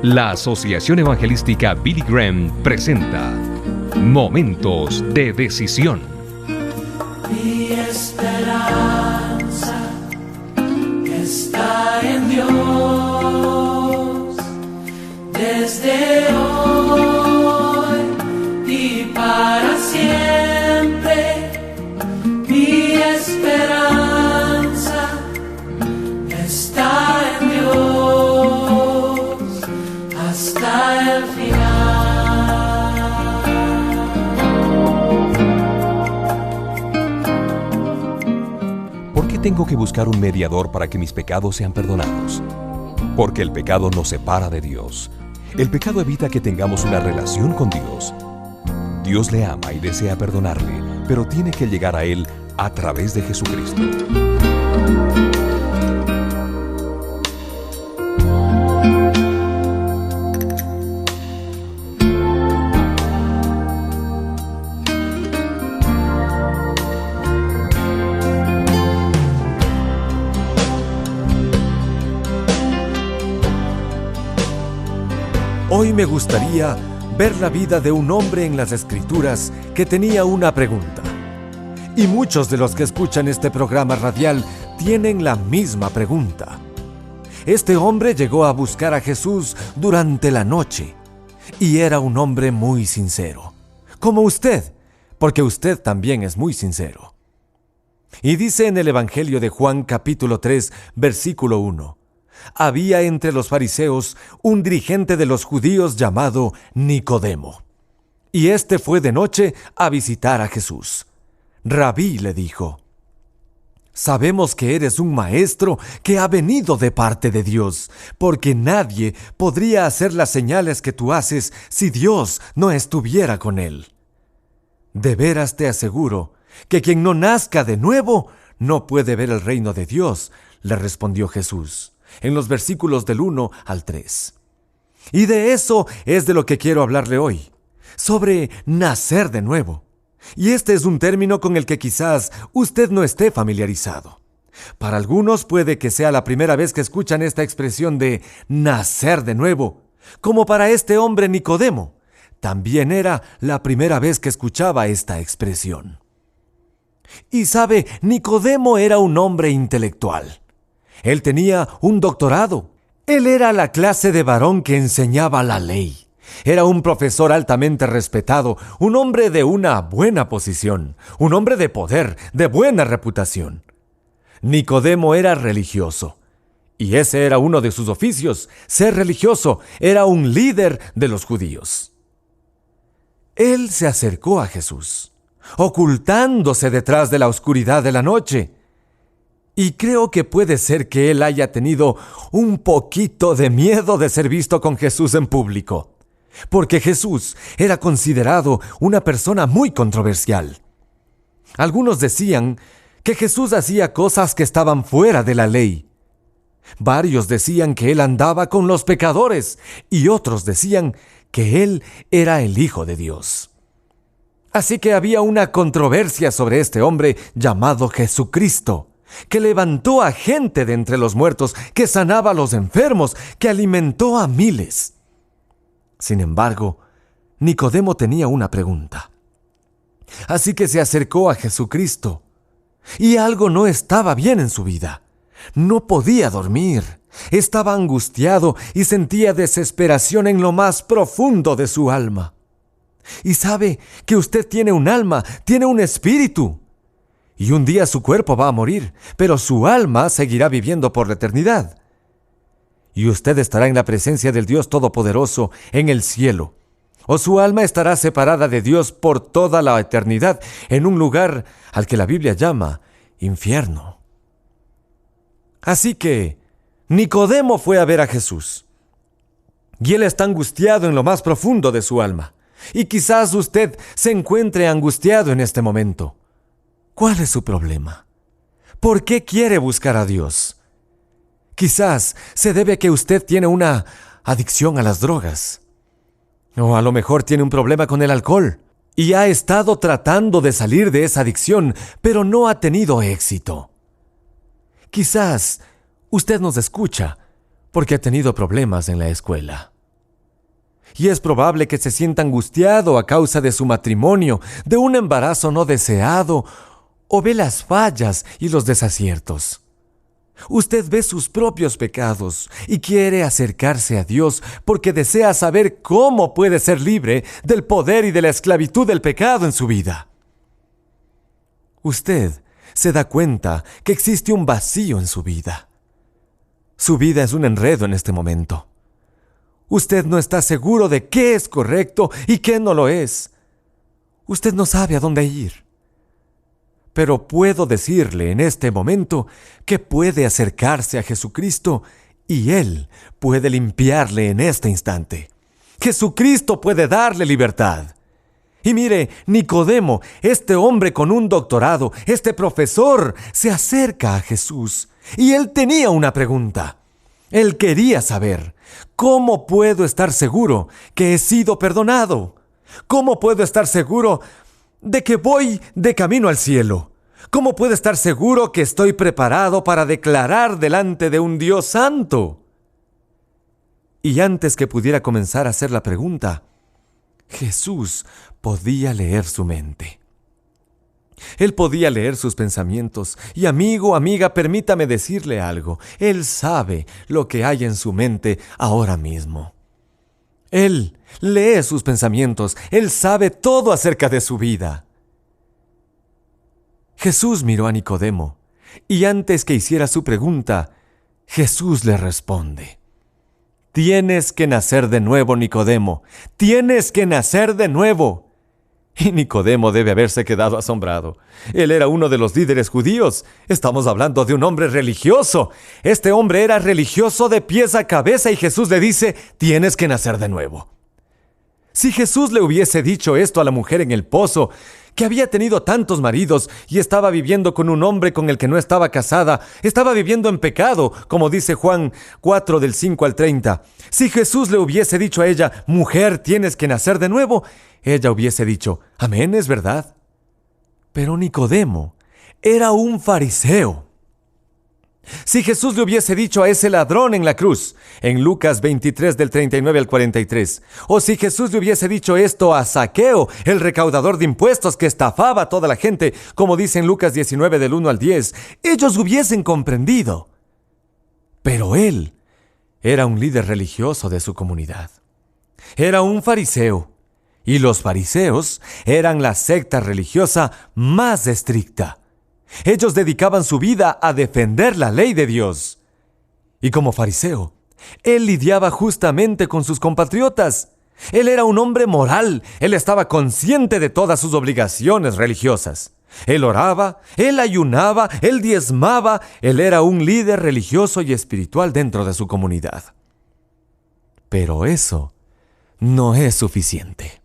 La Asociación Evangelística Billy Graham presenta Momentos de Decisión. Mi esperanza está en Dios desde hoy y para siempre. Mi esperanza está en Dios hasta el final. ¿Por qué tengo que buscar un mediador para que mis pecados sean perdonados? Porque el pecado nos separa de Dios. El pecado evita que tengamos una relación con Dios. Dios le ama y desea perdonarle, pero tiene que llegar a Él a través de Jesucristo. Hoy me gustaría ver la vida de un hombre en las Escrituras que tenía una pregunta. Y muchos de los que escuchan este programa radial tienen la misma pregunta. Este hombre llegó a buscar a Jesús durante la noche y era un hombre muy sincero, como usted, porque usted también es muy sincero. Y dice en el Evangelio de Juan capítulo 3, versículo 1: había entre los fariseos un dirigente de los judíos llamado Nicodemo. Y éste fue de noche a visitar a Jesús. Rabí, le dijo, sabemos que eres un maestro que ha venido de parte de Dios, porque nadie podría hacer las señales que tú haces si Dios no estuviera con él. De veras te aseguro que quien no nazca de nuevo no puede ver el reino de Dios, le respondió Jesús, en los versículos del 1 al 3. Y de eso es de lo que quiero hablarle hoy, sobre nacer de nuevo. Y este es un término con el que quizás usted no esté familiarizado. Para algunos puede que sea la primera vez que escuchan esta expresión de nacer de nuevo, como para este hombre Nicodemo. También era la primera vez que escuchaba esta expresión. Y sabe, Nicodemo era un hombre intelectual. Él tenía un doctorado. Él era la clase de varón que enseñaba la ley. Era un profesor altamente respetado, un hombre de una buena posición, un hombre de poder, de buena reputación. Nicodemo era religioso, y ese era uno de sus oficios. Ser religioso, era un líder de los judíos. Él se acercó a Jesús, ocultándose detrás de la oscuridad de la noche. Y creo que puede ser que él haya tenido un poquito de miedo de ser visto con Jesús en público, porque Jesús era considerado una persona muy controversial. Algunos decían que Jesús hacía cosas que estaban fuera de la ley. Varios decían que él andaba con los pecadores y otros decían que él era el Hijo de Dios. Así que había una controversia sobre este hombre llamado Jesucristo, que levantó a gente de entre los muertos, que sanaba a los enfermos, que alimentó a miles. Sin embargo, Nicodemo tenía una pregunta. Así que se acercó a Jesucristo, y algo no estaba bien en su vida. No podía dormir, estaba angustiado y sentía desesperación en lo más profundo de su alma. Y sabe que usted tiene un alma, tiene un espíritu. Y un día su cuerpo va a morir, pero su alma seguirá viviendo por la eternidad. Y usted estará en la presencia del Dios Todopoderoso en el cielo. O su alma estará separada de Dios por toda la eternidad en un lugar al que la Biblia llama infierno. Así que Nicodemo fue a ver a Jesús. Y él está angustiado en lo más profundo de su alma. Y quizás usted se encuentre angustiado en este momento. ¿Cuál es su problema? ¿Por qué quiere buscar a Dios? Quizás se debe a que usted tiene una adicción a las drogas. O a lo mejor tiene un problema con el alcohol y ha estado tratando de salir de esa adicción, pero no ha tenido éxito. Quizás usted nos escucha porque ha tenido problemas en la escuela. Y es probable que se sienta angustiado a causa de su matrimonio, de un embarazo no deseado, o ve las fallas y los desaciertos. Usted ve sus propios pecados y quiere acercarse a Dios porque desea saber cómo puede ser libre del poder y de la esclavitud del pecado en su vida. Usted se da cuenta que existe un vacío en su vida. Su vida es un enredo en este momento. Usted no está seguro de qué es correcto y qué no lo es. Usted no sabe a dónde ir. Pero puedo decirle en este momento que puede acercarse a Jesucristo y Él puede limpiarle en este instante. Jesucristo puede darle libertad. Y mire, Nicodemo, este hombre con un doctorado, este profesor, se acerca a Jesús y él tenía una pregunta. Él quería saber, ¿cómo puedo estar seguro que he sido perdonado? ¿Cómo puedo estar seguro de que voy de camino al cielo? ¿Cómo puedo estar seguro que estoy preparado para declarar delante de un Dios santo? Y antes que pudiera comenzar a hacer la pregunta, Jesús podía leer su mente. Él podía leer sus pensamientos. Y amigo, amiga, permítame decirle algo. Él sabe lo que hay en su mente ahora mismo. Él lee sus pensamientos. Él sabe todo acerca de su vida. Jesús miró a Nicodemo, y antes que hiciera su pregunta, Jesús le responde: Tienes que nacer de nuevo, Nicodemo. Tienes que nacer de nuevo. Y Nicodemo debe haberse quedado asombrado. Él era uno de los líderes judíos. Estamos hablando de un hombre religioso. Este hombre era religioso de pies a cabeza y Jesús le dice: Tienes que nacer de nuevo. Si Jesús le hubiese dicho esto a la mujer en el pozo, que había tenido tantos maridos y estaba viviendo con un hombre con el que no estaba casada, estaba viviendo en pecado, como dice Juan 4 del 5 al 30. Si Jesús le hubiese dicho a ella: Mujer, tienes que nacer de nuevo, ella hubiese dicho: Amén, es verdad. Pero Nicodemo era un fariseo. Si Jesús le hubiese dicho a ese ladrón en la cruz, en Lucas 23 del 39 al 43, o si Jesús le hubiese dicho esto a Zaqueo, el recaudador de impuestos que estafaba a toda la gente, como dice en Lucas 19 del 1 al 10, ellos hubiesen comprendido. Pero él era un líder religioso de su comunidad. Era un fariseo, y los fariseos eran la secta religiosa más estricta. Ellos dedicaban su vida a defender la ley de Dios. Y como fariseo, él lidiaba justamente con sus compatriotas. Él era un hombre moral. Él estaba consciente de todas sus obligaciones religiosas. Él oraba, él ayunaba, él diezmaba. Él era un líder religioso y espiritual dentro de su comunidad. Pero eso no es suficiente.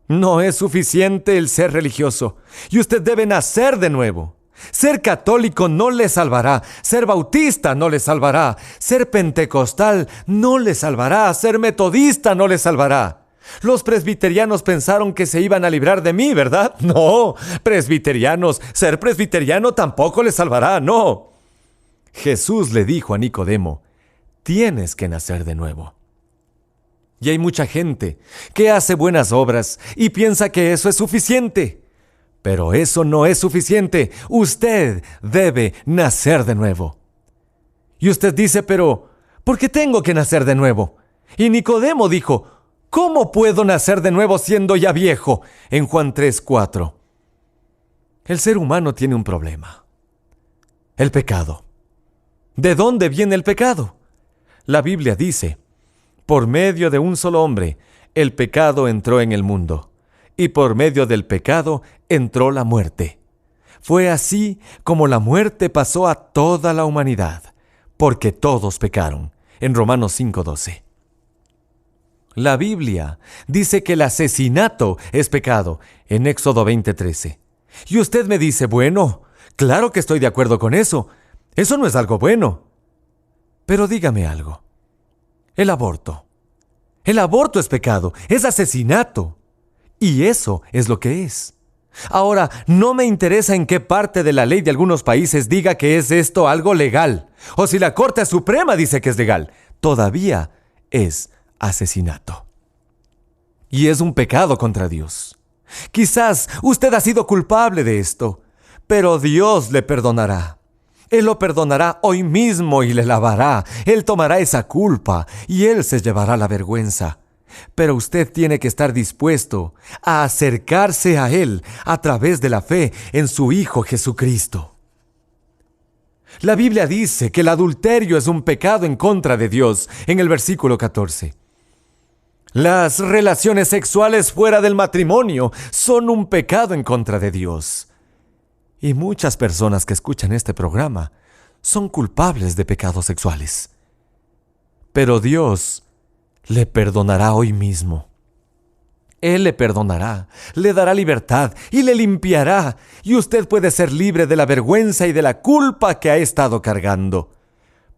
No es suficiente el ser religioso. Y usted debe nacer de nuevo. Ser católico no le salvará. Ser bautista no le salvará. Ser pentecostal no le salvará. Ser metodista no le salvará. Los presbiterianos pensaron que se iban a librar de mí, ¿verdad? No, presbiterianos, ser presbiteriano tampoco le salvará, no. Jesús le dijo a Nicodemo: Tienes que nacer de nuevo. Y hay mucha gente que hace buenas obras y piensa que eso es suficiente. Pero eso no es suficiente. Usted debe nacer de nuevo. Y usted dice: pero, ¿por qué tengo que nacer de nuevo? Y Nicodemo dijo: ¿cómo puedo nacer de nuevo siendo ya viejo? En Juan 3:4. El ser humano tiene un problema: el pecado. ¿De dónde viene el pecado? La Biblia dice: por medio de un solo hombre, el pecado entró en el mundo, y por medio del pecado entró la muerte. Fue así como la muerte pasó a toda la humanidad, porque todos pecaron. En Romanos 5:12. La Biblia dice que el asesinato es pecado, en Éxodo 20:13. Y usted me dice: bueno, claro que estoy de acuerdo con eso. Eso no es algo bueno. Pero dígame algo. El aborto es pecado, es asesinato. Y eso es lo que es. Ahora, no me interesa en qué parte de la ley de algunos países diga que es esto algo legal, o si la Corte Suprema dice que es legal. Todavía es asesinato. y es un pecado contra Dios. Quizás usted ha sido culpable de esto, pero Dios le perdonará. Él lo perdonará hoy mismo y le lavará. Él tomará esa culpa y Él se llevará la vergüenza. Pero usted tiene que estar dispuesto a acercarse a Él a través de la fe en su Hijo Jesucristo. La Biblia dice que el adulterio es un pecado en contra de Dios, en el versículo 14. Las relaciones sexuales fuera del matrimonio son un pecado en contra de Dios. Y muchas personas que escuchan este programa son culpables de pecados sexuales. Pero Dios le perdonará hoy mismo. Él le perdonará, le dará libertad y le limpiará, y usted puede ser libre de la vergüenza y de la culpa que ha estado cargando.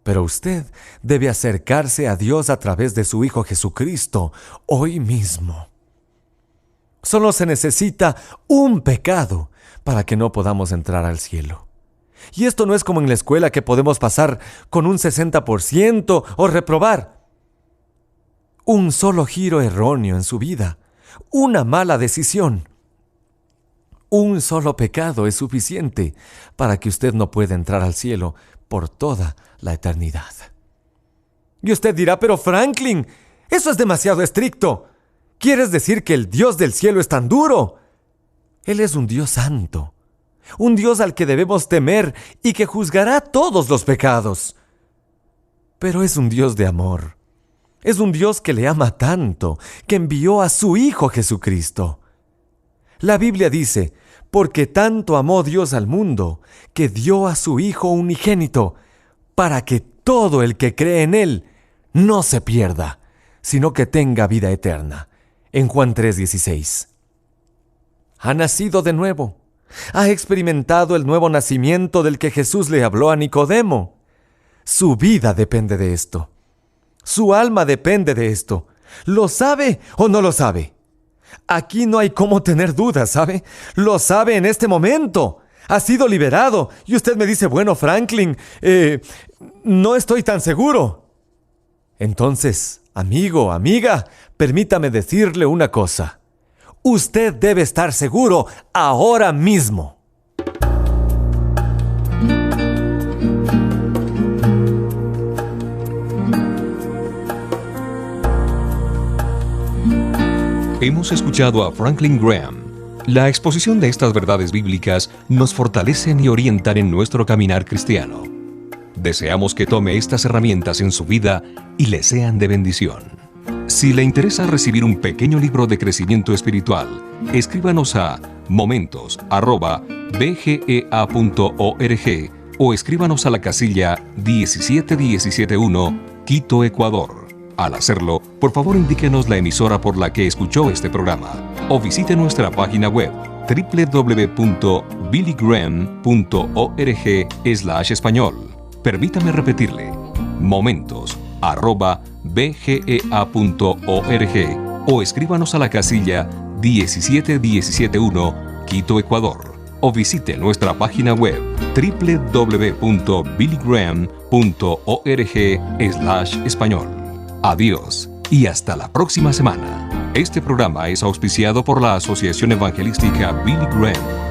Pero usted debe acercarse a Dios a través de su Hijo Jesucristo hoy mismo. Solo se necesita un pecado para que no podamos entrar al cielo. Y esto no es como en la escuela, que podemos pasar con un 60% o reprobar. Un solo giro erróneo en su vida, una mala decisión, un solo pecado es suficiente para que usted no pueda entrar al cielo por toda la eternidad. Y usted dirá: pero Franklin, eso es demasiado estricto. ¿Quieres decir que el Dios del cielo es tan duro? Él es un Dios santo, un Dios al que debemos temer y que juzgará todos los pecados. Pero es un Dios de amor. Es un Dios que le ama tanto, que envió a su Hijo Jesucristo. La Biblia dice: porque tanto amó Dios al mundo, que dio a su Hijo unigénito, para que todo el que cree en Él no se pierda, sino que tenga vida eterna. En Juan 3:16. Ha nacido de nuevo. Ha experimentado el nuevo nacimiento del que Jesús le habló a Nicodemo. Su vida depende de esto. Su alma depende de esto. ¿Lo sabe o no lo sabe? Aquí no hay cómo tener dudas, ¿sabe? Lo sabe en este momento. Ha sido liberado. Y usted me dice: bueno, Franklin, no estoy tan seguro. Entonces, amigo, amiga, permítame decirle una cosa. Usted debe estar seguro ahora mismo. Hemos escuchado a Franklin Graham. La exposición de estas verdades bíblicas nos fortalecen y orientan en nuestro caminar cristiano. Deseamos que tome estas herramientas en su vida y le sean de bendición. Si le interesa recibir un pequeño libro de crecimiento espiritual, escríbanos a momentos@bgea.org o escríbanos a la casilla 17171, Quito, Ecuador. Al hacerlo, por favor indíquenos la emisora por la que escuchó este programa o visite nuestra página web www.billygraham.org/español. Permítame repetirle: momentos@bgea.org o escríbanos a la casilla 17171, Quito, Ecuador, o visite nuestra página web www.billygraham.org/español. Adiós y hasta la próxima semana. Este programa es auspiciado por la Asociación Evangelística Billy Graham.